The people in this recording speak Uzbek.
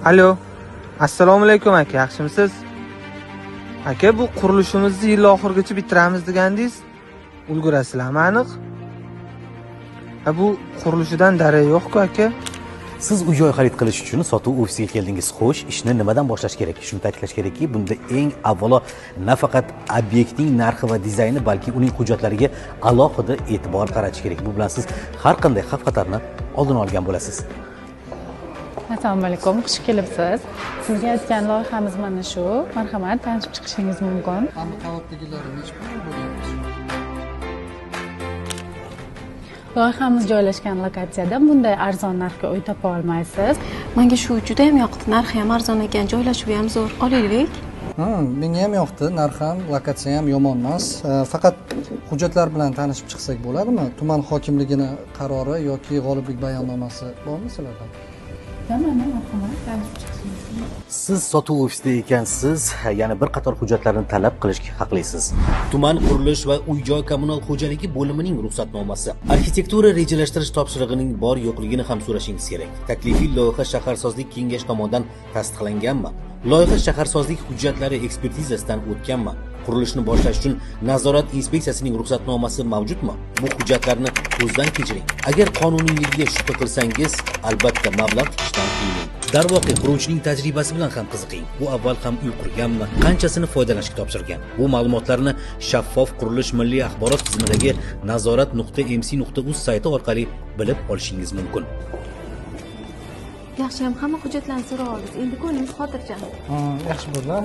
Alo. Assalomu alaykum aka, yaxshimisiz? Aka, bu qurilishimizni yil oxirigacha bitiramiz degandingiz. Ulgurasizlarmi aniq? Bu qurilishidan darak yo'q-ku aka. Siz uy-joy xarid qilish uchun sotuv ofisiga keldingiz. Xo'sh, ishni nimadan boshlash kerak? Shuni ta'kidlash kerakki, bunda eng avvalo nafaqat obyektning narxi va dizayni, balki uning hujjatlariga alohida e'tibor qaratish kerak. Bu bilan siz har qanday xavf-xatarni oldini olgan bo'lasiz. Assalomu alaykum, xush kelibsiz. Sizga aytgan loyihamiz mana shu. Marhamat, tanishib chiqishingiz mumkin. Hamma qavatdagilar necha pul bo'lyapti? Loyihamiz joylashgan lokatsiyada bunday arzon narxga uy topa olmaysiz. Menga shu juda ham yoqdi. Narxi ham arzon ekan, joylashuvi ham zo'r. Olaylik. Menga ham yoqdi. Narx ham, lokatsiya ham yomon emas. Faqat hujjatlar bilan tanishib chiqsak bo'ladimi? Tuman hokimligini qarori yoki g'oliblik bayonnomasi bormi sizlarda? Siz sotuv ofisida ekansiz, yana bir qator hujjatlarni talab qilishga haqlisiz. Tuman qurilish va uy-joy kommunal xo'jaligi bo'limining ruxsatnomasi, arxitektura rejalashtirish topshirig'ining bor yo'qligini ham so'rashingiz kerak. Taklifiy loyiha shaharsozlik kengashi tomonidan tasdiqlanganmi? Loyiha shaharsozlik hujjatlari ekspertizasidan o'tganmi? Qurilishni boshlash uchun nazorat inspeksiyasining ruxsatnomasi mavjudmi? Bu hujjatlarni ko'zdan kechiring. Agar qonuniyligiga shubha qilsangiz, albatta mablag' tikishdan qiyining. Darvoqe, quruvchining tajribasi bilan ham qiziqing. U avval ham uy qurganmi, qanchasini foydalanishga topshirgan? Bu ma'lumotlarni Shaffof qurilish milliy axborot tizimidagi nazorat.mc.uz sayti orqali bilib olishingiz mumkin. Yaxshi ham hamma hujjatlarni so'rab oldik. Endi ko'nglimiz xotirjam. Yaxshi bo'ldi.